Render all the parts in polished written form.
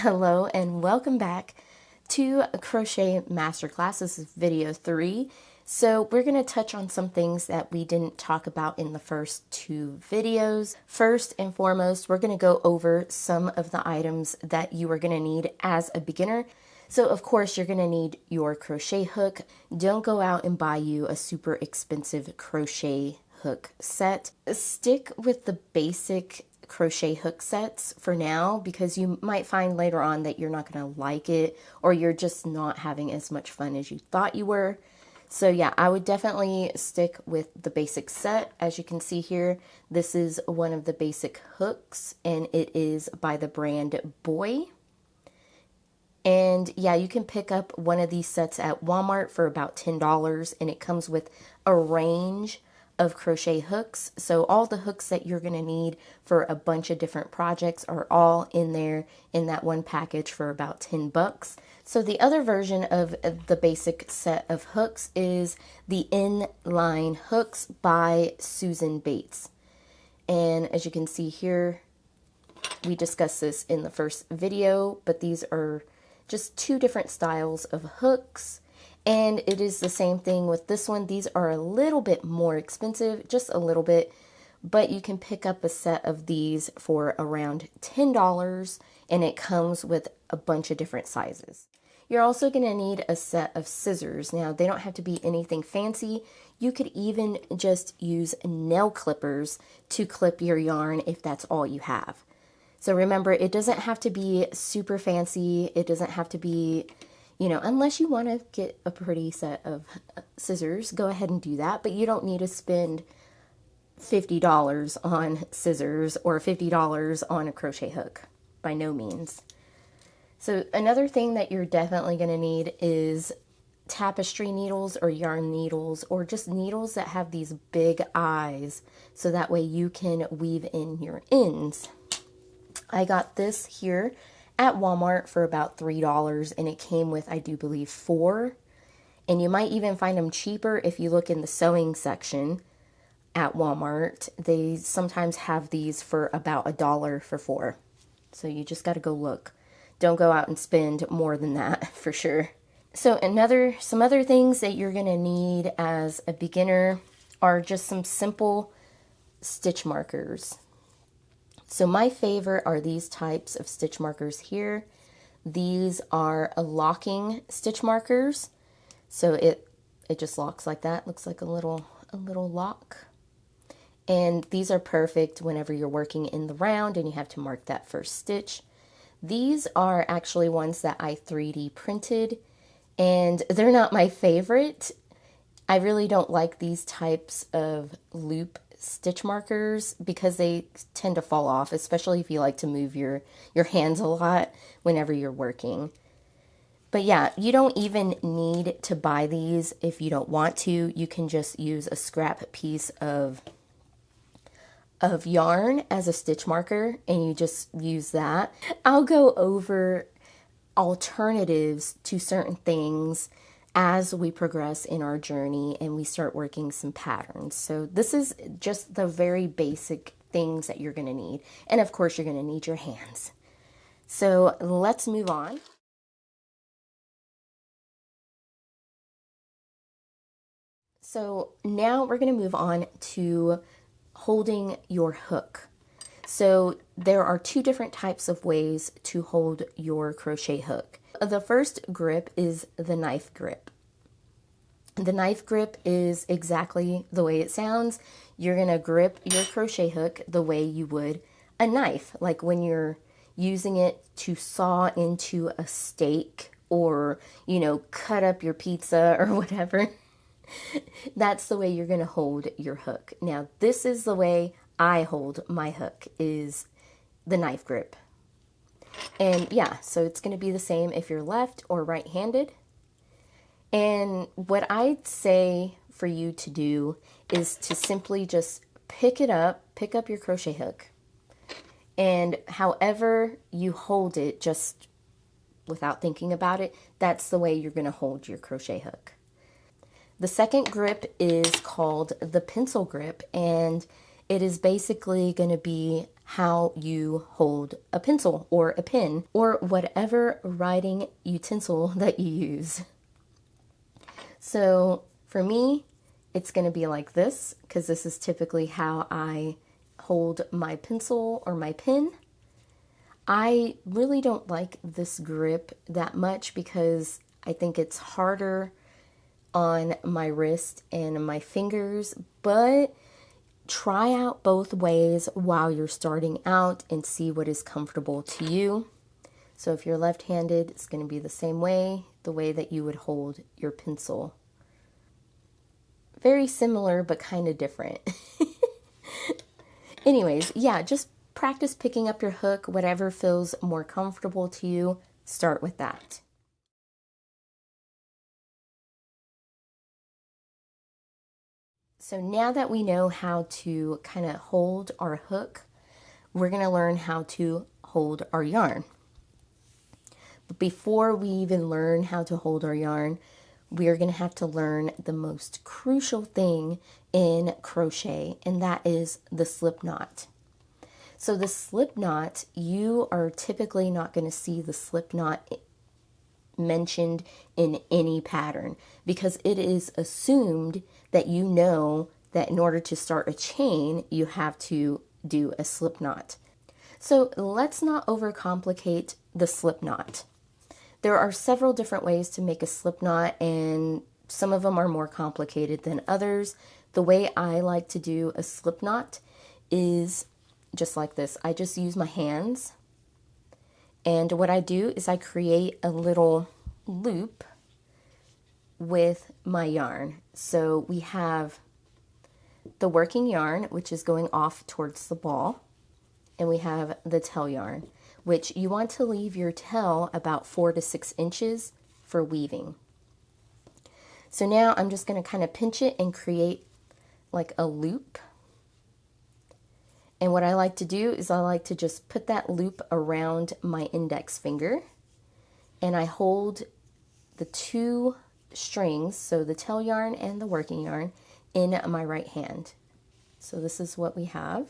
Hello and welcome back to Crochet Masterclass. This is video 3. So we're going to touch on some things that we didn't talk about in the first 2 videos. First and foremost, we're going to go over some of the items that you are going to need as a beginner. So of course you're going to need your crochet hook. Don't go out and buy you a super expensive crochet hook set. Stick with the basic crochet hook sets for now, because you might find later on that you're not going to like it, or you're just not having as much fun as you thought you were. So yeah, I would definitely stick with the basic set. As you can see here, this is one of the basic hooks, and it is by the brand Boy. And yeah, you can pick up one of these sets at Walmart for about $10, and it comes with a range of crochet hooks. So all the hooks that you're going to need for a bunch of different projects are all in there in that one package for about $10. So the other version of the basic set of hooks is the inline hooks by Susan Bates. And as you can see here, we discussed this in the first video, but these are just 2 different styles of hooks. And it is the same thing with this one. These are a little bit more expensive, just a little bit, but you can pick up a set of these for around $10, and it comes with a bunch of different sizes. You're also going to need a set of scissors. Now, they don't have to be anything fancy. You could even just use nail clippers to clip your yarn if that's all you have. So remember, it doesn't have to be super fancy. It doesn't have to be, you know, unless you want to get a pretty set of scissors, go ahead and do that. But you don't need to spend $50 on scissors or $50 on a crochet hook, by no means. So another thing that you're definitely going to need is tapestry needles or yarn needles, or just needles that have these big eyes, so that way you can weave in your ends. I got this here at Walmart for about $3, and it came with, I do believe, 4. And you might even find them cheaper if you look in the sewing section at Walmart. They sometimes have these for about $1 for 4. So you just got to go look. Don't go out and spend more than that for sure. So some other things that you're going to need as a beginner are just some simple stitch markers. So my favorite are these types of stitch markers here. These are locking stitch markers. So it just locks like that. Looks like a little lock. And these are perfect whenever you're working in the round and you have to mark that first stitch. These are actually ones that I 3D printed, and they're not my favorite. I really don't like these types of loop stitch markers because they tend to fall off, especially if you like to move your hands a lot whenever you're working. But yeah, you don't even need to buy these if you don't want to. You can just use a scrap piece of yarn as a stitch marker, and you just use that. I'll go over alternatives to certain things as we progress in our journey and we start working some patterns. So this is just the very basic things that you're going to need. And of course, you're going to need your hands. So let's move on. So now we're going to move on to holding your hook. So there are 2 different types of ways to hold your crochet hook. The first grip is the knife grip. The knife grip is exactly the way it sounds. You're going to grip your crochet hook the way you would a knife, like when you're using it to saw into a steak or, you know, cut up your pizza or whatever. That's the way you're going to hold your hook. Now, this is the way I hold my hook, is the knife grip. And yeah, so it's going to be the same if you're left or right-handed. And what I'd say for you to do is to simply just pick up your crochet hook. And however you hold it, just without thinking about it, that's the way you're going to hold your crochet hook. The second grip is called the pencil grip, and it is basically going to be how you hold a pencil or a pen or whatever writing utensil that you use. So for me, it's going to be like this because this is typically how I hold my pencil or my pen. I really don't like this grip that much because I think it's harder on my wrist and my fingers, but try out both ways while you're starting out and see what is comfortable to you. So if you're left-handed, it's going to be the same way, the way that you would hold your pencil. Very similar, but kind of different. Anyways, yeah, just practice picking up your hook, whatever feels more comfortable to you. Start with that. So now that we know how to kind of hold our hook, we're going to learn how to hold our yarn. But before we even learn how to hold our yarn, we are going to have to learn the most crucial thing in crochet, and that is the slip knot. So the slip knot, you are typically not going to see the slip knot mentioned in any pattern because it is assumed that you know that in order to start a chain, you have to do a slip knot. So let's not overcomplicate the slip knot. There are several different ways to make a slip knot, and some of them are more complicated than others. The way I like to do a slip knot is just like this. I just use my hands, and what I do is I create a little loop with my yarn. So we have the working yarn, which is going off towards the ball, and we have the tail yarn, which you want to leave your tail about 4 to 6 inches for weaving. So now I'm just going to kind of pinch it and create like a loop. And what I like to do is I like to just put that loop around my index finger, and I hold the 2 strings, so the tail yarn and the working yarn, in my right hand. So this is what we have.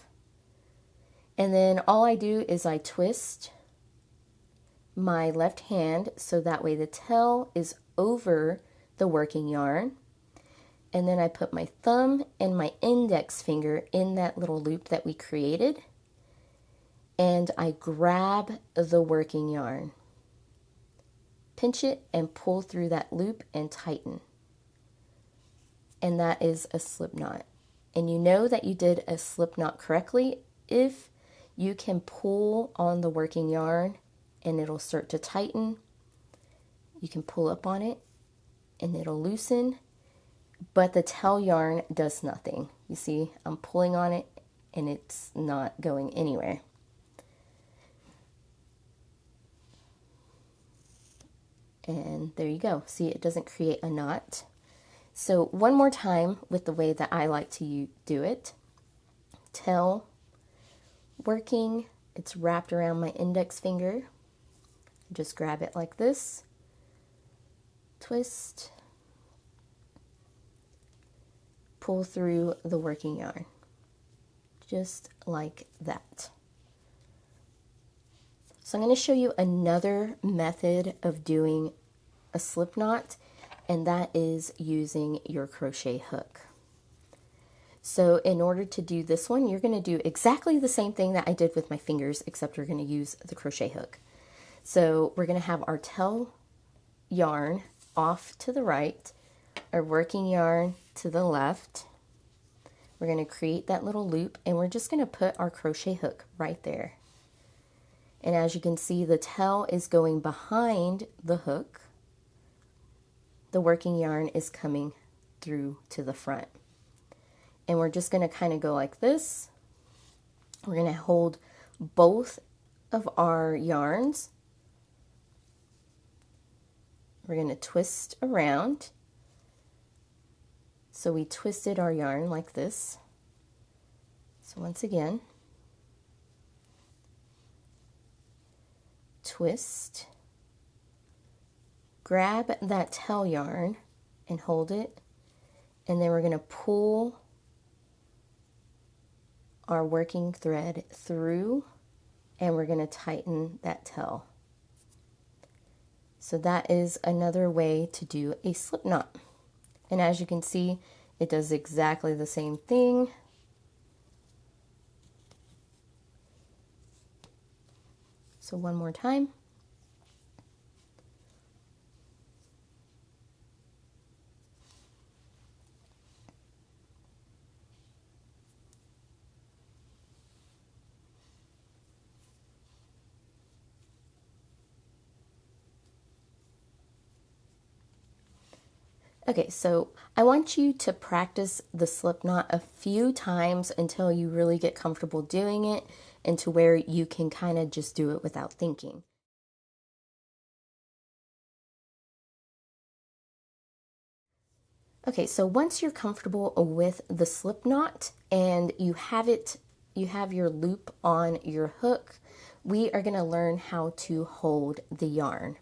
And then all I do is I twist my left hand so that way the tail is over the working yarn. And then I put my thumb and my index finger in that little loop that we created. And I grab the working yarn, pinch it and pull through that loop and tighten. And that is a slip knot. And you know that you did a slip knot correctly if you can pull on the working yarn and it'll start to tighten. You can pull up on it and it'll loosen, but the tail yarn does nothing. You see, I'm pulling on it and it's not going anywhere. And there you go. See, it doesn't create a knot. So one more time with the way that I like to do it. Tail, working, it's wrapped around my index finger. Just grab it like this, twist, pull through the working yarn, just like that. So I'm going to show you another method of doing a slip knot, and that is using your crochet hook. So in order to do this one, you're going to do exactly the same thing that I did with my fingers, except you're going to use the crochet hook. So we're going to have our tail yarn off to the right, our working yarn to the left. We're going to create that little loop, and we're just going to put our crochet hook right there. And as you can see, the tail is going behind the hook. The working yarn is coming through to the front. And we're just going to kind of go like this. We're going to hold both of our yarns. We're going to twist around. So we twisted our yarn like this. So once again, twist, grab that tail yarn and hold it, and then we're going to pull our working thread through, and we're going to tighten that tail. So that is another way to do a slip knot. And as you can see, it does exactly the same thing. So one more time. Okay, so I want you to practice the slip knot a few times until you really get comfortable doing it and to where you can kind of just do it without thinking. Okay, so once you're comfortable with the slip knot and you have your loop on your hook, we are going to learn how to hold the yarn.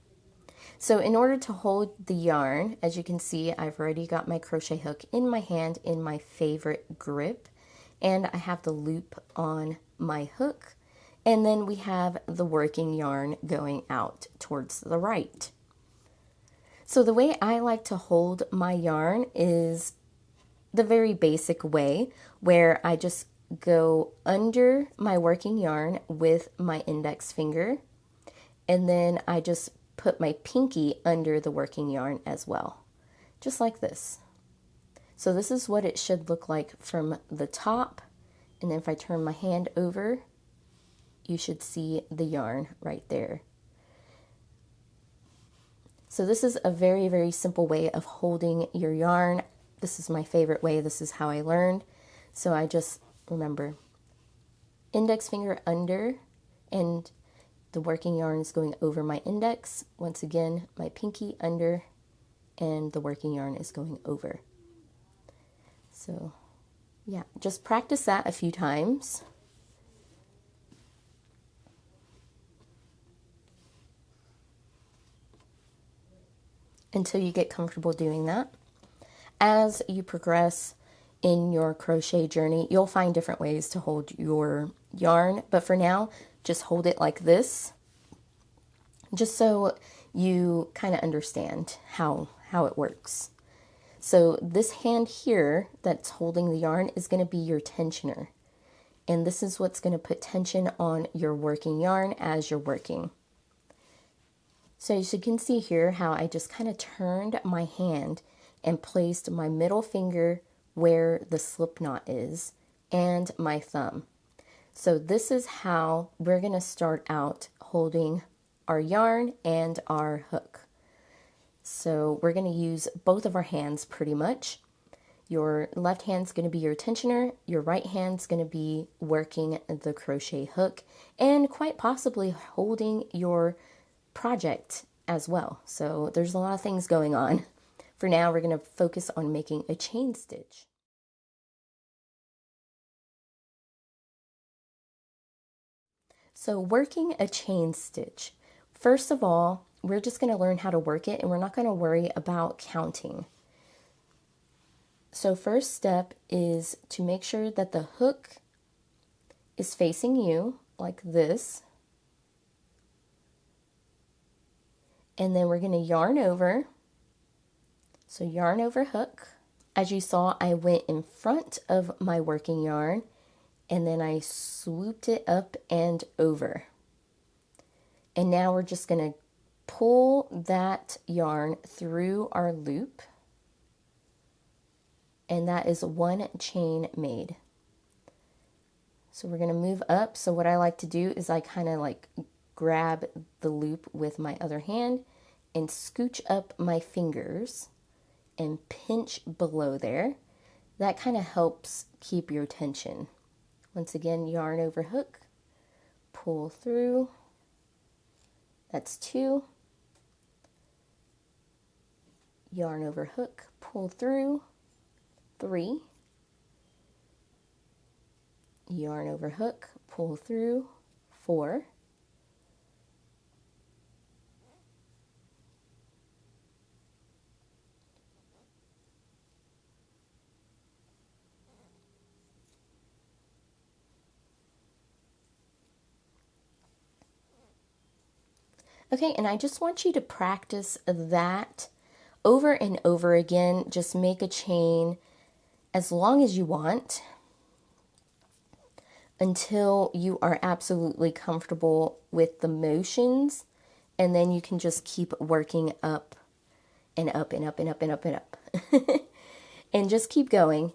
So in order to hold the yarn, as you can see, I've already got my crochet hook in my hand in my favorite grip, and I have the loop on my hook, and then we have the working yarn going out towards the right. So the way I like to hold my yarn is the very basic way, where I just go under my working yarn with my index finger, and then I just put my pinky under the working yarn as well, just like this. So this is what it should look like from the top, and then if I turn my hand over, you should see the yarn right there. So this is a very, very simple way of holding your yarn. This is my favorite way. This is how I learned. So I just remember index finger under, and the working yarn is going over my index. Once again, my pinky under, and the working yarn is going over. So yeah, just practice that a few times. Until you get comfortable doing that. As you progress in your crochet journey, you'll find different ways to hold your yarn, but for now, just hold it like this, just so you kind of understand how it works. So this hand here that's holding the yarn is going to be your tensioner, and this is what's going to put tension on your working yarn as you're working. So as you can see here how I just kind of turned my hand and placed my middle finger where the slip knot is and my thumb. So this is how we're going to start out holding our yarn and our hook. So we're going to use both of our hands pretty much. Your left hand's going to be your tensioner, your right hand's going to be working the crochet hook, and quite possibly holding your project as well. So there's a lot of things going on. For now, we're going to focus on making a chain stitch. So working a chain stitch. First of all, we're just going to learn how to work it, and we're not going to worry about counting. So first step is to make sure that the hook is facing you like this. And then we're going to yarn over. So yarn over hook. As you saw, I went in front of my working yarn, and then I swooped it up and over. And now we're just going to pull that yarn through our loop, and that is one chain made. So we're going to move up. So what I like to do is I kind of like grab the loop with my other hand and scooch up my fingers and pinch below there. That kind of helps keep your tension. Once again, yarn over hook, pull through. That's 2. Yarn over hook, pull through. 3. Yarn over hook, pull through. 4. Okay, and I just want you to practice that over and over again. Just make a chain as long as you want until you are absolutely comfortable with the motions, and then you can just keep working up and up and up and up and up and up. And just keep going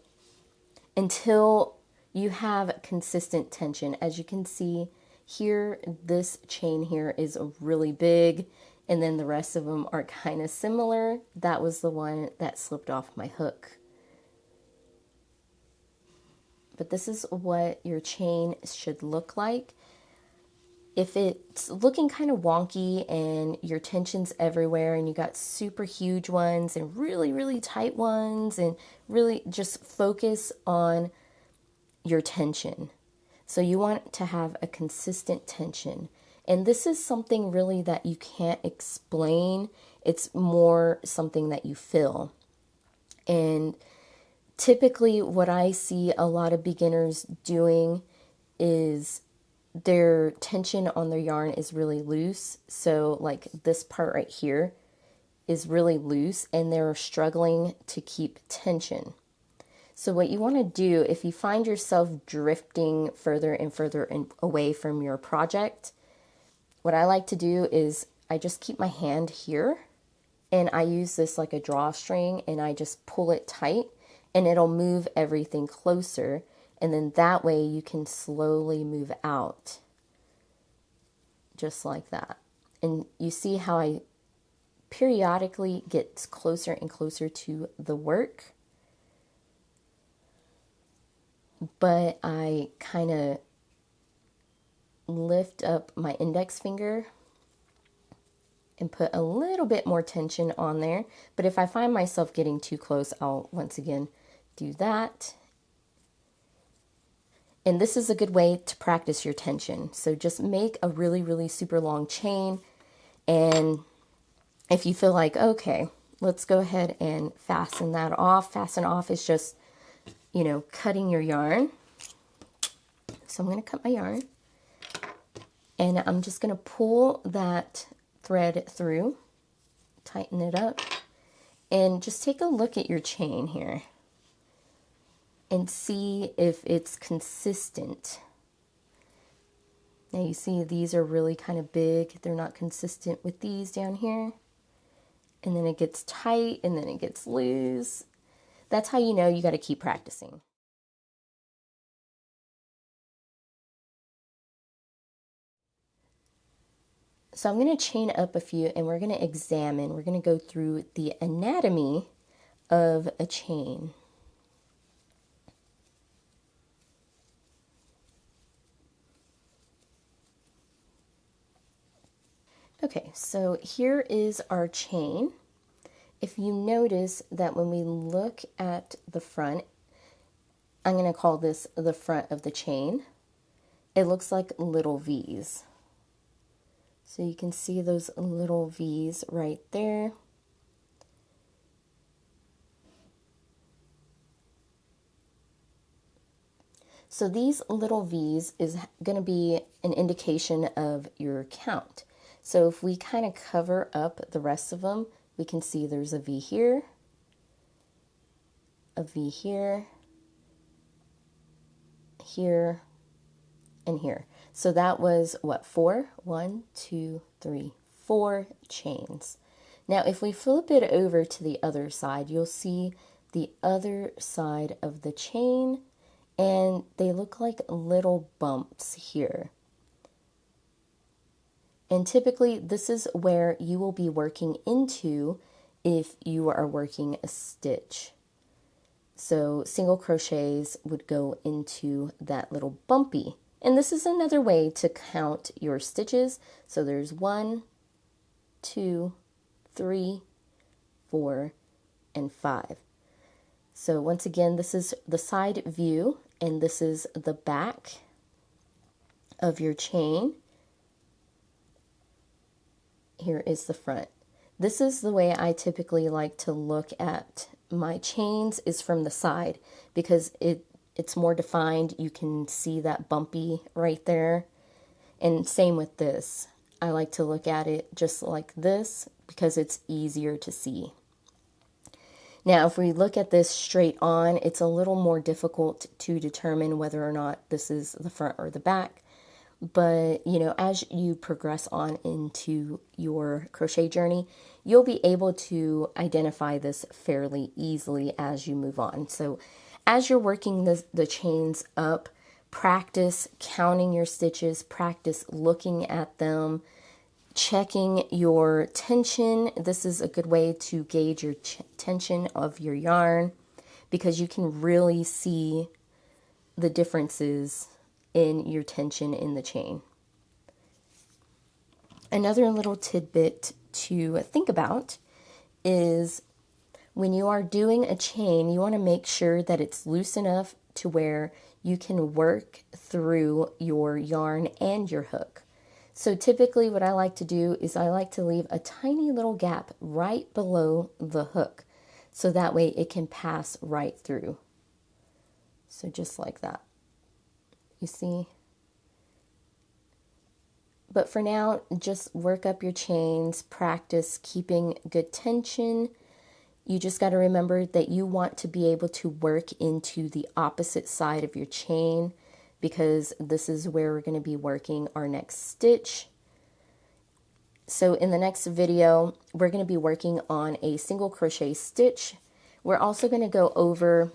until you have consistent tension. As you can see here, this chain here is really big, and then the rest of them are kind of similar. That was the one that slipped off my hook. But this is what your chain should look like. If it's looking kind of wonky and your tension's everywhere and you got super huge ones and really, really tight ones, and really just focus on your tension. So you want to have a consistent tension. And this is something really that you can't explain. It's more something that you feel. And typically what I see a lot of beginners doing is their tension on their yarn is really loose. So like this part right here is really loose and they're struggling to keep tension. So what you want to do, if you find yourself drifting further and further away from your project, what I like to do is I just keep my hand here and I use this like a drawstring and I just pull it tight and it'll move everything closer. And then that way you can slowly move out, just like that. And you see how I periodically get closer and closer to the work, but I kind of lift up my index finger and put a little bit more tension on there. But if I find myself getting too close, I'll once again do that. And this is a good way to practice your tension. So just make a really, really super long chain. And if you feel like, okay, let's go ahead and fasten that off. Fasten off is just, you know, cutting your yarn. So I'm going to cut my yarn. And I'm just going to pull that thread through, tighten it up, and just take a look at your chain here and see if it's consistent. Now you see these are really kind of big. They're not consistent with these down here. And then it gets tight and then it gets loose. That's how you know you got to keep practicing. So I'm going to chain up a few and we're going to examine, we're going to go through the anatomy of a chain. Okay, so here is our chain. If you notice that when we look at the front, I'm going to call this the front of the chain. It looks like little V's. So you can see those little V's right there. So these little V's is going to be an indication of your count. So if we kind of cover up the rest of them, we can see there's a V here, a V here, here, and here. So that was what, 4? 1, 2, 3, 4 chains. Now if we flip it over to the other side, you'll see the other side of the chain, and they look like little bumps here. And typically this is where you will be working into if you are working a stitch. So single crochets would go into that little bumpy. And this is another way to count your stitches. So there's 1, 2, 3, 4, and 5. So once again, this is the side view and this is the back of your chain. Here is the front. This is the way I typically like to look at my chains, is from the side, because it's more defined. You can see that bumpy right there. And same with this. I like to look at it just like this because it's easier to see. Now, if we look at this straight on, it's a little more difficult to determine whether or not this is the front or the back. But, you know, as you progress on into your crochet journey, you'll be able to identify this fairly easily as you move on. So as you're working the chains up, practice counting your stitches, practice looking at them, checking your tension. This is a good way to gauge your tension of your yarn because you can really see the differences in your tension in the chain. Another little tidbit to think about is when you are doing a chain, you want to make sure that it's loose enough to where you can work through your yarn and your hook. So typically what I like to do is I like to leave a tiny little gap right below the hook so that way it can pass right through. So just like that. You see? But for now, just work up your chains, practice keeping good tension. You just got to remember that you want to be able to work into the opposite side of your chain because this is where we're going to be working our next stitch. So in the next video, we're going to be working on a single crochet stitch. We're also going to go over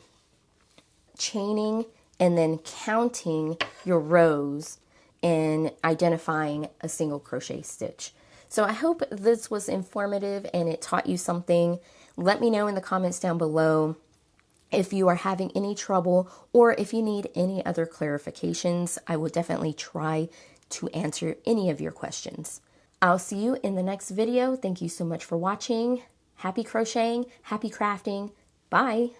chaining and then counting your rows and identifying a single crochet stitch. So I hope this was informative and it taught you something. Let me know in the comments down below if you are having any trouble or if you need any other clarifications. I will definitely try to answer any of your questions. I'll see you in the next video. Thank you so much for watching. Happy crocheting, happy crafting. Bye.